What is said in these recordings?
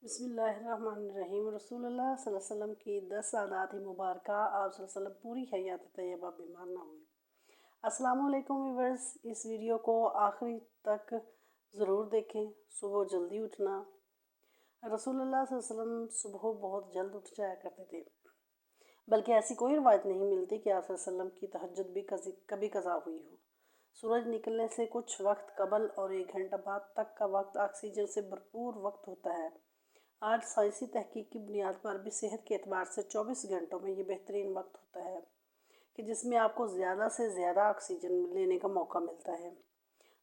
بسم اللہ الرحمن الرحیم۔ رسول اللہ صلی اللہ علیہ وسلم کی 10 عادات مبارکہ۔ آپ صلی اللہ علیہ وسلم پوری حیات طیبہ بیمار نہ ہوئے۔ السلام علیکم ویورز، اس ویڈیو کو آخری تک ضرور دیکھیں۔ صبح جلدی اٹھنا۔ رسول اللہ صلی اللہ علیہ وسلم صبح بہت جلد اٹھ جایا کرتے تھے، بلکہ ایسی کوئی روایت نہیں ملتی کہ آپ صلی اللہ علیہ وسلم کی تہجد بھی کبھی قضا ہوئی ہو۔ سورج نکلنے سے کچھ وقت قبل اور 1 گھنٹہ بعد تک کا وقت آکسیجن سے بھرپور وقت ہوتا ہے۔ آج سائنسی تحقیق کی بنیاد پر بھی صحت کے اعتبار سے 24 گھنٹوں میں یہ بہترین وقت ہوتا ہے کہ جس میں آپ کو زیادہ سے زیادہ آکسیجن لینے کا موقع ملتا ہے،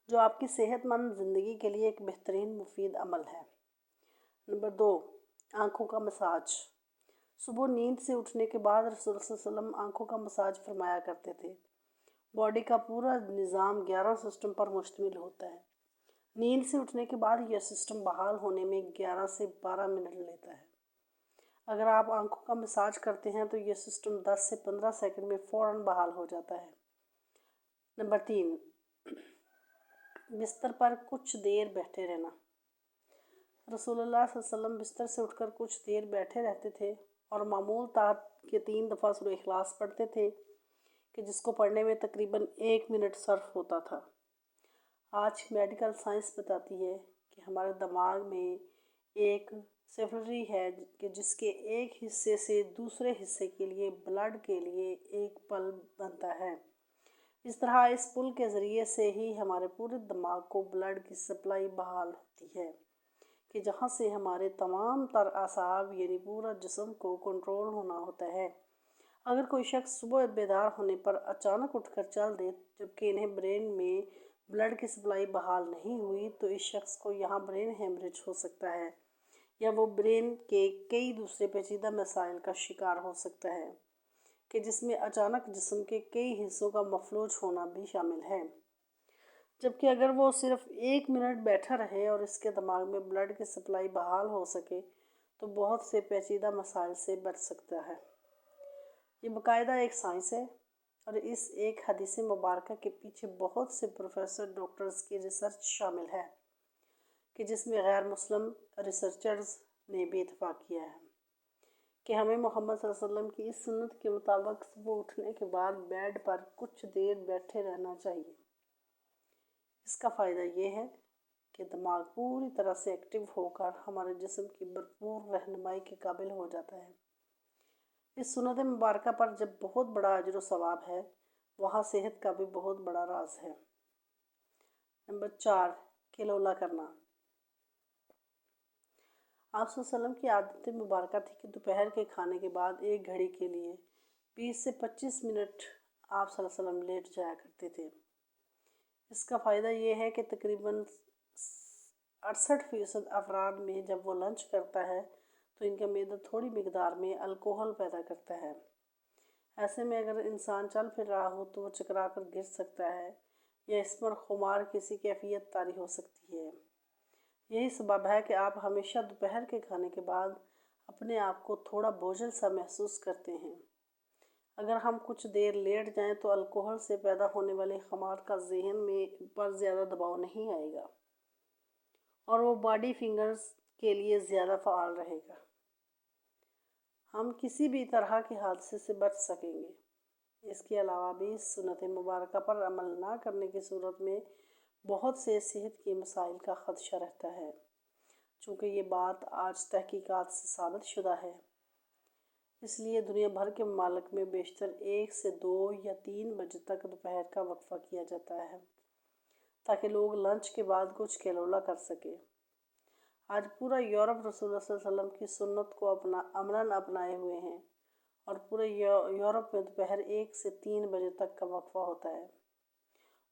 جو آپ کی صحت مند زندگی کے لیے ایک بہترین مفید عمل ہے۔ نمبر 2، آنکھوں کا مساج۔ صبح نیند سے اٹھنے کے بعد رسول اللہ صلی اللہ علیہ وسلم آنکھوں کا مساج فرمایا کرتے تھے۔ باڈی کا پورا نظام 11 سسٹم پر مشتمل ہوتا ہے۔ نیند سے اٹھنے کے بعد یہ سسٹم بحال ہونے میں 11 سے 12 منٹ لیتا ہے۔ اگر آپ آنکھوں کا مساج کرتے ہیں تو یہ سسٹم 10 سے 15 سیکنڈ میں فوراً بحال ہو جاتا ہے۔ نمبر 3، بستر پر کچھ دیر بیٹھے رہنا۔ رسول اللہ صلی اللہ علیہ وسلم بستر سے اٹھ کر کچھ دیر بیٹھے رہتے تھے اور معمول طاعت کے 3 دفعہ سورہ اخلاص پڑھتے تھے کہ جس کو پڑھنے میں تقریباً 1 منٹ صرف ہوتا تھا۔ آج میڈیکل سائنس بتاتی ہے کہ ہمارے دماغ میں ایک سیفلری ہے کہ جس کے ایک حصے سے دوسرے حصے کے لیے بلڈ کے لیے ایک پل بنتا ہے۔ اس طرح اس پل کے ذریعے سے ہی ہمارے پورے دماغ کو بلڈ کی سپلائی بحال ہوتی ہے کہ جہاں سے ہمارے تمام تر اعصاب یعنی پورا جسم کو کنٹرول ہونا ہوتا ہے۔ اگر کوئی شخص صبح بیدار ہونے پر اچانک اٹھ کر چل دے جبکہ انہیں برین میں بلڈ کی سپلائی بحال نہیں ہوئی تو اس شخص کو یہاں برین ہیمریج ہو سکتا ہے یا وہ برین کے کئی دوسرے پیچیدہ مسائل کا شکار ہو سکتا ہے کہ جس میں اچانک جسم کے کئی حصوں کا مفلوج ہونا بھی شامل ہے۔ جبکہ اگر وہ صرف 1 منٹ بیٹھا رہے اور اس کے دماغ میں بلڈ کی سپلائی بحال ہو سکے تو بہت سے پیچیدہ مسائل سے بچ سکتا ہے۔ یہ باقاعدہ ایک سائنس ہے اور اس ایک حدیث مبارکہ کے پیچھے بہت سے پروفیسر ڈاکٹرز کی ریسرچ شامل ہے کہ جس میں غیر مسلم ریسرچرز نے بھی اتفاق کیا ہے کہ ہمیں محمد صلی اللہ علیہ وسلم کی اس سنت کے مطابق صبح اٹھنے کے بعد بیڈ پر کچھ دیر بیٹھے رہنا چاہیے۔ اس کا فائدہ یہ ہے کہ دماغ پوری طرح سے ایکٹیو ہو کر ہمارے جسم کی بھرپور رہنمائی کے قابل ہو جاتا ہے۔ اس سنت مبارکہ پر جب بہت بڑا اجر و ثواب ہے، وہاں صحت کا بھی بہت بڑا راز ہے۔ نمبر 4، کیلولا کرنا۔ آپ صلی اللہ علیہ وسلم کی عادت مبارکہ تھی کہ دوپہر کے کھانے کے بعد 1 گھڑی کے لیے 20 سے 25 منٹ آپ صلی اللہ علیہ وسلم لیٹ جایا کرتے تھے۔ اس کا فائدہ یہ ہے کہ تقریباً 68% افراد میں جب وہ لنچ کرتا ہے تو ان کا معدہ تھوڑی مقدار میں الکوہل پیدا کرتا ہے۔ ایسے میں اگر انسان چل پھر رہا ہو تو وہ چکرا کر گر سکتا ہے یا اس پر خمار کسی کیفیت طاری ہو سکتی ہے۔ یہی سبب ہے کہ آپ ہمیشہ دوپہر کے کھانے کے بعد اپنے آپ کو تھوڑا بوجھل سا محسوس کرتے ہیں۔ اگر ہم کچھ دیر لیٹ جائیں تو الکوہل سے پیدا ہونے والے خمار کا ذہن میں پر زیادہ دباؤ نہیں آئے گا اور وہ باڈی فنگرز کے لیے زیادہ فعال رہے گا۔ ہم کسی بھی طرح کے حادثے سے بچ سکیں گے۔ اس کے علاوہ بھی اس سنت مبارکہ پر عمل نہ کرنے کی صورت میں بہت سے صحت کے مسائل کا خدشہ رہتا ہے۔ چونکہ یہ بات آج تحقیقات سے ثابت شدہ ہے، اس لیے دنیا بھر کے ممالک میں بیشتر 1 سے 2 یا 3 بجے تک دوپہر کا وقفہ کیا جاتا ہے تاکہ لوگ لنچ کے بعد کچھ کیلولا کر سکیں۔ آج پورا یورپ رسول اللہ صلی اللہ علیہ وسلم کی سنت کو عملاً اپنائے ہوئے ہیں اور پورے یورپ میں دوپہر 1 سے 3 بجے تک کا وقفہ ہوتا ہے۔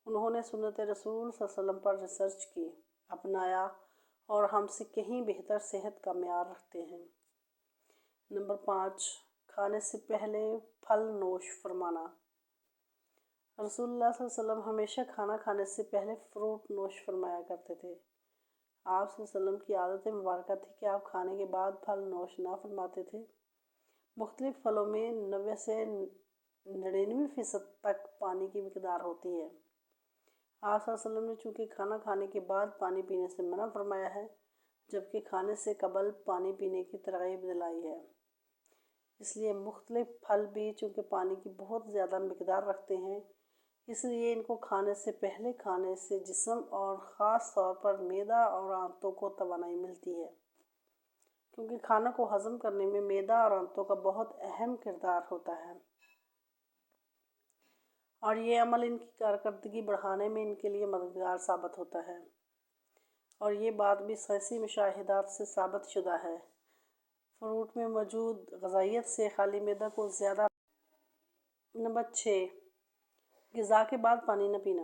انہوں نے سنت رسول صلی اللہ علیہ وسلم پر ریسرچ کی، اپنایا اور ہم سے کہیں بہتر صحت کا معیار رکھتے ہیں۔ نمبر 5، کھانے سے پہلے پھل نوش فرمانا۔ رسول اللہ صلی اللہ علیہ وسلم ہمیشہ کھانا کھانے سے پہلے فروٹ نوش فرمایا کرتے تھے۔ آپ صلی اللہ علیہ وسلم کی عادت مبارکہ تھی کہ آپ کھانے کے بعد پھل نوش نہ فرماتے تھے۔ مختلف پھلوں میں 90 سے 99% تک پانی کی مقدار ہوتی ہے۔ آپ صلی اللہ علیہ وسلم نے چونکہ کھانا کھانے کے بعد پانی پینے سے منع فرمایا ہے، جبکہ کھانے سے قبل پانی پینے کی ترغیب دلائی ہے۔ اس لیے مختلف پھل بھی چونکہ پانی کی بہت زیادہ مقدار رکھتے ہیں، اس لیے ان کو کھانے سے پہلے کھانے سے جسم اور خاص طور پر معدہ اور آنتوں کو توانائی ملتی ہے، کیونکہ کھانا کو ہضم کرنے میں معدہ اور آنتوں کا بہت اہم کردار ہوتا ہے، اور یہ عمل ان کی کارکردگی بڑھانے میں ان کے لیے مددگار ثابت ہوتا ہے، اور یہ بات بھی سائنسی مشاہدات سے ثابت شدہ ہے۔ فروٹ میں موجود غذائیت سے خالی معدہ کو زیادہ۔ نمبر 6، غذا کے بعد پانی نہ پینا۔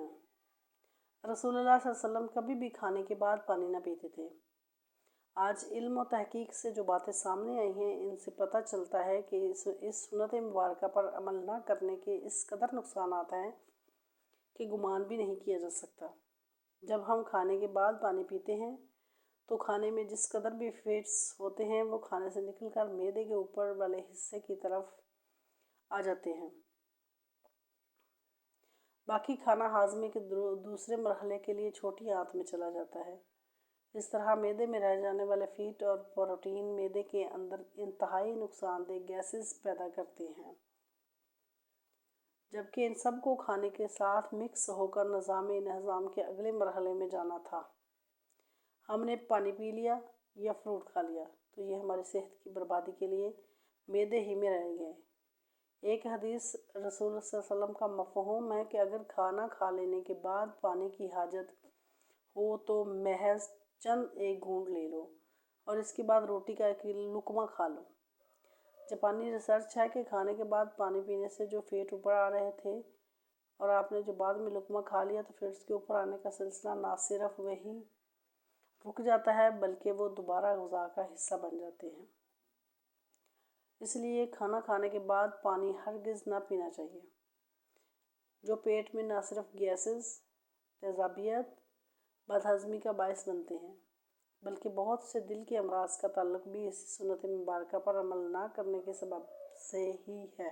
رسول اللہ صلی اللہ علیہ وسلم کبھی بھی کھانے کے بعد پانی نہ پیتے تھے۔ آج علم و تحقیق سے جو باتیں سامنے آئی ہیں، ان سے پتہ چلتا ہے کہ اس سنت مبارکہ پر عمل نہ کرنے کے اس قدر نقصانات ہیں کہ گمان بھی نہیں کیا جا سکتا۔ جب ہم کھانے کے بعد پانی پیتے ہیں تو کھانے میں جس قدر بھی فیٹس ہوتے ہیں وہ کھانے سے نکل کر معدے کے اوپر والے حصے کی طرف آ جاتے ہیں۔ باقی کھانا ہاضمے کے دوسرے مرحلے کے لیے چھوٹی آنت میں چلا جاتا ہے۔ اس طرح معدے میں رہ جانے والے فیٹ اور پروٹین معدے کے اندر انتہائی نقصان دہ گیسز پیدا کرتے ہیں، جبکہ ان سب کو کھانے کے ساتھ مکس ہو کر نظام انہضام کے اگلے مرحلے میں جانا تھا۔ ہم نے پانی پی لیا یا فروٹ کھا لیا تو یہ ہماری صحت کی بربادی کے لیے معدے ہی میں رہ گئے۔ ایک حدیث رسول صلی اللہ علیہ وسلم کا مفہوم ہے کہ اگر کھانا کھا لینے کے بعد پانی کی حاجت ہو تو محض چند ایک گھونٹ لے لو اور اس کے بعد روٹی کا ایک لقمہ کھا لو۔ جاپانی ریسرچ ہے کہ کھانے کے بعد پانی پینے سے جو فیٹ اوپر آ رہے تھے اور آپ نے جو بعد میں لقمہ کھا لیا تو فیٹس کے اوپر آنے کا سلسلہ نہ صرف وہی رک جاتا ہے بلکہ وہ دوبارہ غذا کا حصہ بن جاتے ہیں۔ اس لیے کھانا کھانے کے بعد پانی ہرگز نہ پینا چاہیے، جو پیٹ میں نہ صرف گیسز، تیزابیت، بد ہضمی کا باعث بنتے ہیں بلکہ بہت سے دل کے امراض کا تعلق بھی اسی سنت مبارکہ پر عمل نہ کرنے کے سبب سے ہی ہے۔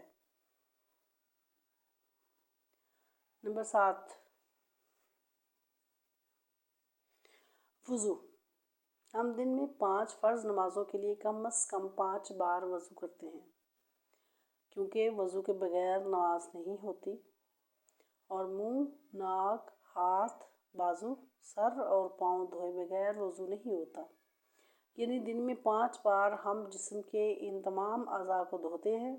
نمبر 7، وضو۔ ہم دن میں 5 فرض نمازوں کے لیے کم از کم 5 بار وضو کرتے ہیں، کیونکہ وضو کے بغیر نماز نہیں ہوتی، اور منہ، ناک، ہاتھ، بازو، سر اور پاؤں دھوئے بغیر وضو نہیں ہوتا۔ یعنی دن میں 5 بار ہم جسم کے ان تمام اعضاء کو دھوتے ہیں۔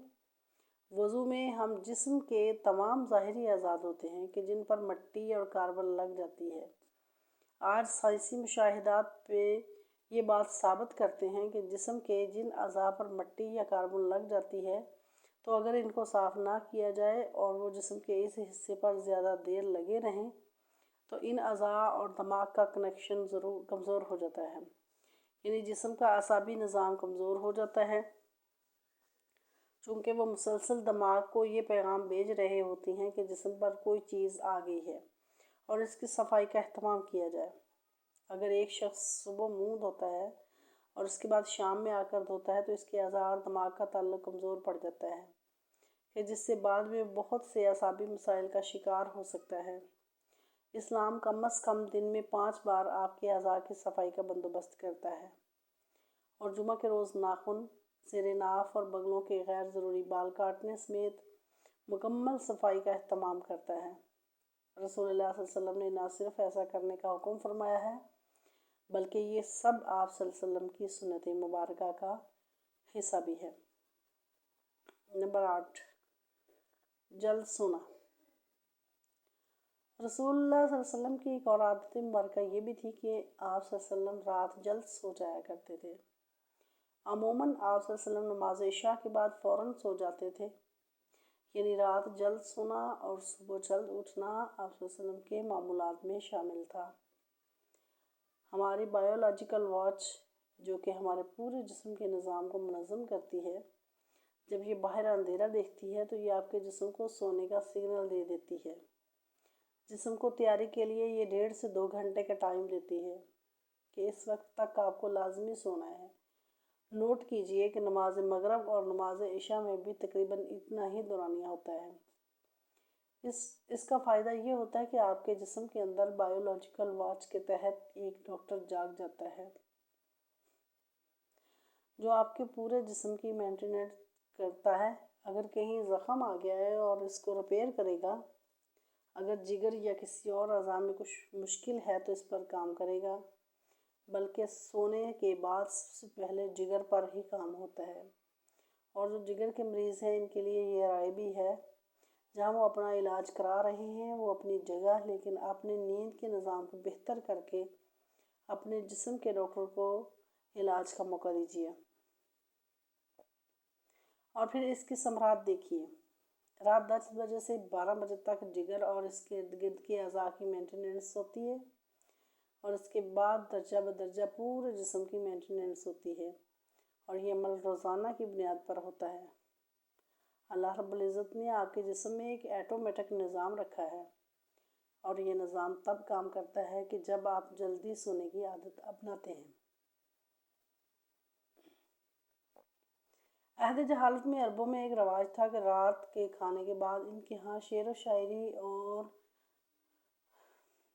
وضو میں ہم جسم کے تمام ظاہری اعضاء دھوتے ہیں کہ جن پر مٹی اور کاربن لگ جاتی ہے۔ آج سائنسی مشاہدات پہ یہ بات ثابت کرتے ہیں کہ جسم کے جن اعضاء پر مٹی یا کاربن لگ جاتی ہے تو اگر ان کو صاف نہ کیا جائے اور وہ جسم کے اس حصے پر زیادہ دیر لگے رہیں تو ان اعضاء اور دماغ کا کنیکشن کمزور ہو جاتا ہے، یعنی جسم کا اعصابی نظام کمزور ہو جاتا ہے، چونکہ وہ مسلسل دماغ کو یہ پیغام بھیج رہے ہوتی ہیں کہ جسم پر کوئی چیز آ گئی ہے اور اس کی صفائی کا اہتمام کیا جائے۔ اگر ایک شخص صبح منہ دھوتا ہے اور اس کے بعد شام میں آ کر دھوتا ہے تو اس کے اعضاء اور دماغ کا تعلق کمزور پڑ جاتا ہے کہ جس سے بعد میں بہت سے اعصابی مسائل کا شکار ہو سکتا ہے۔ اسلام کم از کم دن میں 5 بار آپ کے اعضاء کی صفائی کا بندوبست کرتا ہے، اور جمعہ کے روز ناخن، زیر ناف اور بغلوں کے غیر ضروری بال کاٹنے سمیت مکمل صفائی کا اہتمام کرتا ہے۔ رسول اللہ صلی اللہ علیہ وسلم نے نہ صرف ایسا کرنے کا حکم فرمایا ہے بلکہ یہ سب آپ صلی اللہ علیہ وسلم کی سنت مبارکہ کا حصہ بھی ہے۔ نمبر 8، جلد سونا۔ رسول اللہ صلی اللہ علیہ وسلم کی ایک اور عادت مبارکہ یہ بھی تھی کہ آپ صلی اللہ علیہ وسلم رات جلد سو جایا کرتے تھے۔ عموماً آپ صلی اللہ علیہ وسلم نماز عشاء کے بعد فوراً سو جاتے تھے، یعنی رات جلد سونا اور صبح جلد اٹھنا آپ صلی اللہ علیہ وسلم کے معمولات میں شامل تھا۔ ہماری بائیولوجیکل واچ، جو کہ ہمارے پورے جسم کے نظام کو منظم کرتی ہے، جب یہ باہر اندھیرا دیکھتی ہے تو یہ آپ کے جسم کو سونے کا سگنل دے دیتی ہے۔ جسم کو تیاری کے لیے یہ 1.5 سے 2 گھنٹے کا ٹائم دیتی ہے کہ اس وقت تک آپ کو لازمی سونا ہے۔ نوٹ کیجئے کہ نماز مغرب اور نماز عشاء میں بھی تقریباً اتنا ہی دورانیہ ہوتا ہے۔ اس کا فائدہ یہ ہوتا ہے کہ آپ کے جسم کے اندر بائیولوجیکل واچ کے تحت ایک ڈاکٹر جاگ جاتا ہے جو آپ کے پورے جسم کی مینٹیننس کرتا ہے۔ اگر کہیں زخم آ گیا ہے اور اس کو ریپیئر کرے گا، اگر جگر یا کسی اور اعضاء میں کچھ مشکل ہے تو اس پر کام کرے گا، بلکہ سونے کے بعد سب سے پہلے جگر پر ہی کام ہوتا ہے۔ اور جو جگر کے مریض ہیں ان کے لیے یہ رائے بھی ہے، جہاں وہ اپنا علاج کرا رہے ہیں وہ اپنی جگہ، لیکن اپنے نیند کے نظام کو بہتر کر کے اپنے جسم کے ڈاکٹر کو علاج کا موقع دیجیے۔ اور پھر اس کی ثمرات دیکھیے۔ رات 10 بجے سے 12 بجے تک جگر اور اس کے ارد گرد کے اعضاء کی مینٹیننس ہوتی ہے، اور اس کے بعد درجہ بدرجہ پورے جسم کی مینٹیننس ہوتی ہے، اور یہ عمل روزانہ کی بنیاد پر ہوتا ہے۔ اللہ رب العزت نے آپ کے جسم میں ایک آٹومیٹک نظام رکھا ہے، اور یہ نظام تب کام کرتا ہے کہ جب آپ جلدی سونے کی عادت اپناتے ہیں۔ عہد جہالت میں عربوں میں ایک رواج تھا کہ رات کے کھانے کے بعد ان کے ہاں شعر و شاعری اور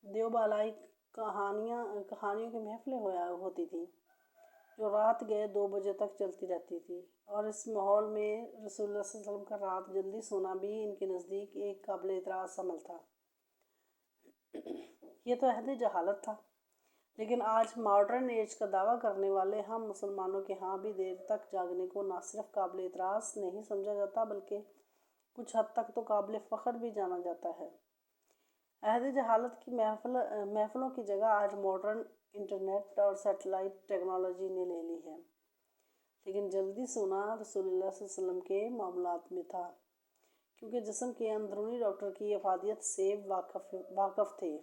دیوبالائی کہانیوں کی محفلیں ہوتی تھیں، جو رات گئے 2 بجے تک چلتی رہتی تھی۔ اور اس ماحول میں رسول اللہ صلی اللہ علیہ وسلم کا رات جلدی سونا بھی ان کے نزدیک ایک قابل اعتراض عمل تھا۔ یہ تو عہد جہالت تھا، لیکن آج ماڈرن ایج کا دعویٰ کرنے والے ہم مسلمانوں کے ہاں بھی دیر تک جاگنے کو نہ صرف قابل اعتراض نہیں سمجھا جاتا، بلکہ کچھ حد تک تو قابل فخر بھی جانا جاتا ہے۔ عہد جہالت کی محفلوں کی جگہ آج ماڈرن انٹرنیٹ اور سیٹلائٹ ٹیکنالوجی نے لے لی ہے، لیکن جلدی سونا رسول اللہ صلی اللہ علیہ وسلم کے معمولات میں تھا، کیونکہ جسم کے اندرونی ڈاکٹر کی افادیت سے واقف تھے،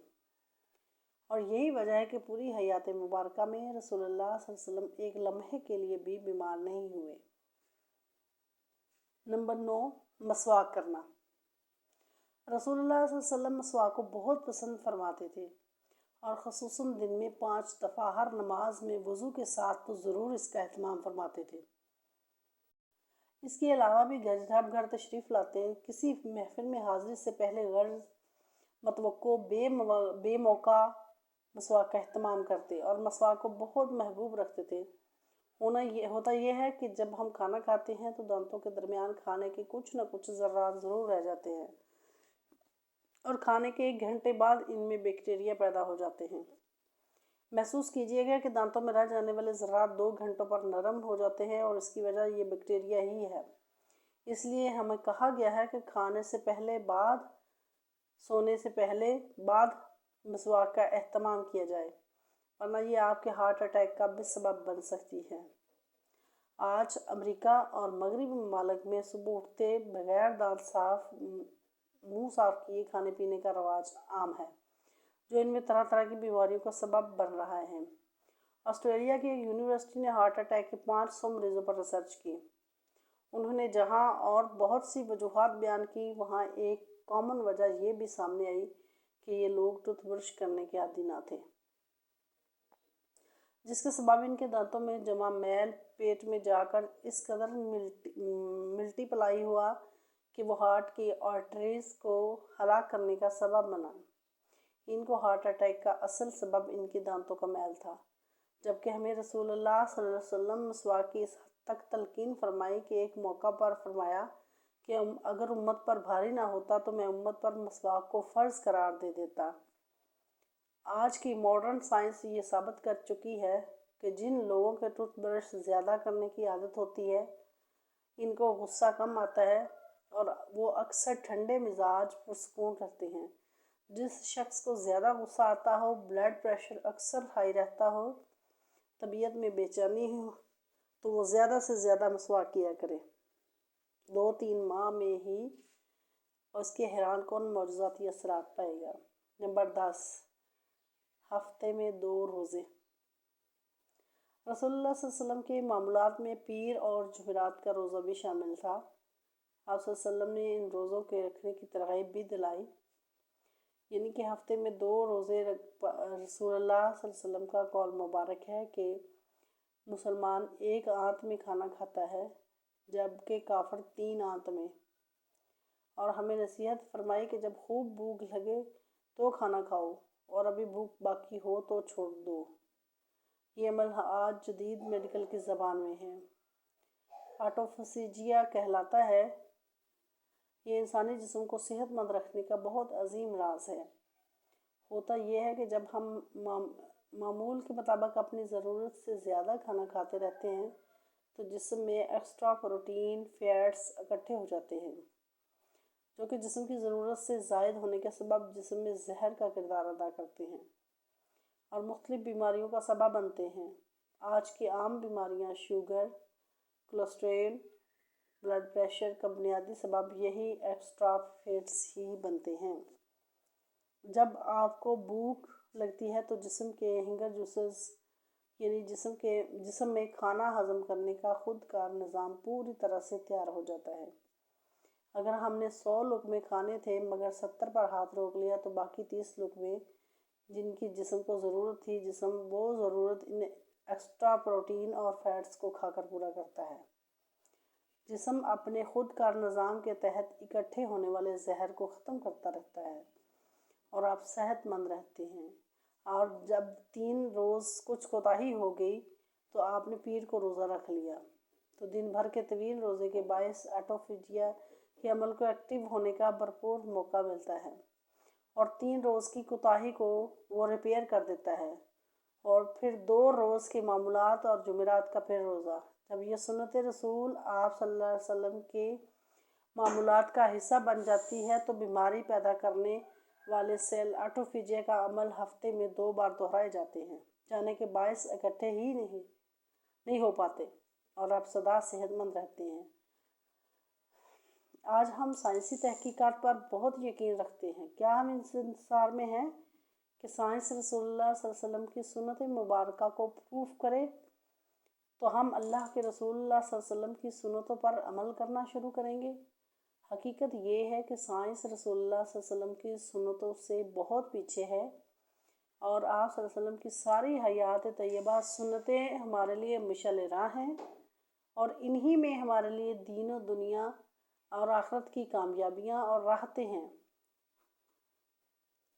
اور یہی وجہ ہے کہ پوری حیات مبارکہ میں رسول اللہ صلی اللہ علیہ وسلم ایک لمحے کے لیے بھی بیمار نہیں ہوئے۔ نمبر 9، مسواک کرنا۔ رسول اللہ صلی اللہ علیہ وسلم مسواک کو بہت پسند فرماتے تھے، اور خصوصاً دن میں 5 دفعہ ہر نماز میں وضو کے ساتھ تو ضرور اس کا اہتمام فرماتے تھے۔ اس کے علاوہ بھی جب گھر تشریف لاتے، کسی محفل میں حاضری سے پہلے غرض متوقع بے موقع مسواک کا اہتمام کرتے، اور مسواک کو بہت محبوب رکھتے تھے۔ ہوتا یہ ہے کہ جب ہم کھانا کھاتے ہیں تو دانتوں کے درمیان کھانے کے کچھ نہ کچھ ذرات ضرور رہ جاتے ہیں، اور کھانے کے 1 گھنٹے بعد ان میں بیکٹیریا پیدا ہو جاتے ہیں۔ محسوس کیجیے گا کہ دانتوں میں رہ جانے والے ذرات 2 گھنٹوں پر نرم ہو جاتے ہیں، اور اس کی وجہ یہ بیکٹیریا ہی ہے۔ اس لیے ہمیں کہا گیا ہے کہ کھانے سے پہلے، سونے سے پہلے، بعد مسواک کا اہتمام کیا جائے، ورنہ یہ آپ کے ہارٹ اٹیک کا بھی سبب بن سکتی ہے۔ آج امریکہ اور مغربی ممالک میں صبح اٹھتے بغیر منہ صاف کیے کھانے پینے کا رواج عام ہے، جو ان میں طرح طرح کی بیماریوں کا سبب بن رہا ہے۔ آسٹریلیا کی ایک یونیورسٹی نے ہارٹ اٹیک کے 500 مریضوں پر ریسرچ کی۔ انہوں نے جہاں اور بہت سی وجوہات بیان کی، وہاں ایک کامن وجہ یہ بھی سامنے آئی کہ یہ لوگ ٹوتھ برش کرنے کے عادی نہ تھے، جس کے سبب ان کے دانتوں میں جمع میل پیٹ میں جا کر اس قدر ملٹی پلائی ہوا کہ وہ ہارٹ کی آرٹریز کو ہلاک کرنے کا سبب بنا۔ ان کو ہارٹ اٹیک کا اصل سبب ان کے دانتوں کا میل تھا، جبکہ ہمیں رسول اللہ صلی اللہ علیہ وسلم مسواک کی اس حد تک تلقین فرمائی کہ ایک موقع پر فرمایا کہ اگر امت پر بھاری نہ ہوتا تو میں امت پر مسواک کو فرض قرار دے دیتا۔ آج کی ماڈرن سائنس یہ ثابت کر چکی ہے کہ جن لوگوں کے ٹوتھ برش زیادہ کرنے کی عادت ہوتی ہے، ان کو غصہ کم آتا ہے، اور وہ اکثر ٹھنڈے مزاج پرسکون رہتے ہیں۔ جس شخص کو زیادہ غصہ آتا ہو، بلڈ پریشر اکثر ہائی رہتا ہو، طبیعت میں بے چینی ہو، تو وہ زیادہ سے زیادہ مسواک کیا کرے۔ 2-3 ماہ میں ہی اس کے حیران کن معجزاتی اثرات پائے گا۔ نمبر 10، ہفتے میں 2 روزے۔ رسول اللہ صلی اللہ علیہ وسلم کے معمولات میں پیر اور جمعرات کا روزہ بھی شامل تھا۔ آپ صلی اللہ علیہ وسلم نے ان روزوں کے رکھنے کی ترغیب بھی دلائی، یعنی کہ ہفتے میں 2 روزے۔ رسول اللہ صلی اللہ علیہ وسلم کا قول مبارک ہے کہ مسلمان 1 آنت میں کھانا کھاتا ہے، جبکہ کافر 3 آنت میں، اور ہمیں نصیحت فرمائی کہ جب خوب بھوک لگے تو کھانا کھاؤ، اور ابھی بھوک باقی ہو تو چھوڑ دو۔ یہ عمل آج جدید میڈیکل کی زبان میں ہے آٹوفیجیا کہلاتا ہے۔ یہ انسانی جسم کو صحت مند رکھنے کا بہت عظیم راز ہے۔ ہوتا یہ ہے کہ جب ہم معمول کے مطابق اپنی ضرورت سے زیادہ کھانا کھاتے رہتے ہیں تو جسم میں ایکسٹرا پروٹین فیٹس اکٹھے ہو جاتے ہیں جو کہ جسم کی ضرورت سے زائد ہونے کے سبب جسم میں زہر کا کردار ادا کرتے ہیں اور مختلف بیماریوں کا سبب بنتے ہیں۔ آج کی عام بیماریاں شوگر، کولیسٹرول، بلڈ پریشر کا بنیادی سبب یہی ایکسٹرا فیٹس ہی بنتے ہیں۔ جب آپ کو بھوک لگتی ہے تو جسم کے ہنگر جوسز یعنی جسم میں کھانا ہضم کرنے کا خود کار نظام پوری طرح سے تیار ہو جاتا ہے۔ اگر ہم نے 100 لقمے کھانے تھے مگر 70 پر ہاتھ روک لیا تو باقی 30 لقمے جن کی جسم کو ضرورت تھی جسم وہ ضرورت ان ایکسٹرا پروٹین اور فیٹس کو کھا کر پورا کرتا ہے۔ جسم اپنے خود کار نظام کے تحت اکٹھے ہونے والے زہر کو ختم کرتا رہتا ہے اور آپ صحت مند رہتے ہیں۔ اور جب 3 روز کچھ کوتاہی ہو گئی تو آپ نے پیر کو روزہ رکھ لیا تو دن بھر کے طویل روزے کے باعث آٹوفیجیا کے عمل کو ایکٹیو ہونے کا بھرپور موقع ملتا ہے اور 3 روز کی کوتاہی کو وہ ریپیئر کر دیتا ہے۔ اور پھر 2 روز کے معمولات اور جمعرات کا پھر روزہ۔ جب یہ سنت رسول آپ صلی اللہ علیہ وسلم کے معمولات کا حصہ بن جاتی ہے تو بیماری پیدا کرنے والے سیل آٹوفیجیا کا عمل ہفتے میں 2 بار دہرائے جانے کے باعث اکٹھے ہی نہیں ہو پاتے اور آپ سدا صحت مند رہتے ہیں۔ آج ہم سائنسی تحقیقات پر بہت یقین رکھتے ہیں۔ کیا ہم اس انتظار میں ہیں کہ سائنس رسول اللہ صلی اللہ علیہ وسلم کی سنت مبارکہ کو پروف کرے تو ہم اللہ کے رسول اللہ صلی اللہ علیہ وسلم کی سنتوں پر عمل کرنا شروع کریں گے؟ حقیقت یہ ہے کہ سائنس رسول اللہ صلی اللہ علیہ وسلم کی سنتوں سے بہت پیچھے ہے اور آپ صلی اللہ علیہ وسلم کی ساری حیات طیبہ سنتیں ہمارے لیے مشعل راہ ہیں اور انہی میں ہمارے لیے دین و دنیا اور آخرت کی کامیابیاں اور راحتیں ہیں۔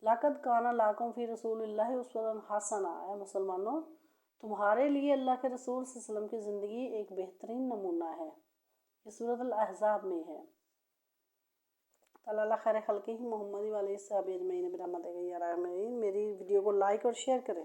لقد کان لکم فی رسول اللہ اسوۃ حسنہ، اے مسلمانوں تمہارے لیے اللہ کے رسول صلی اللہ علیہ وسلم کی زندگی ایک بہترین نمونہ ہے۔ یہ سورۃ الاحزاب میں ہے۔ اللہ خیر خلقہ محمد علیہ الصحابہ اجمعین برحمتہ یا ارحم الراحمین۔ میری ویڈیو کو لائک اور شیئر کریں۔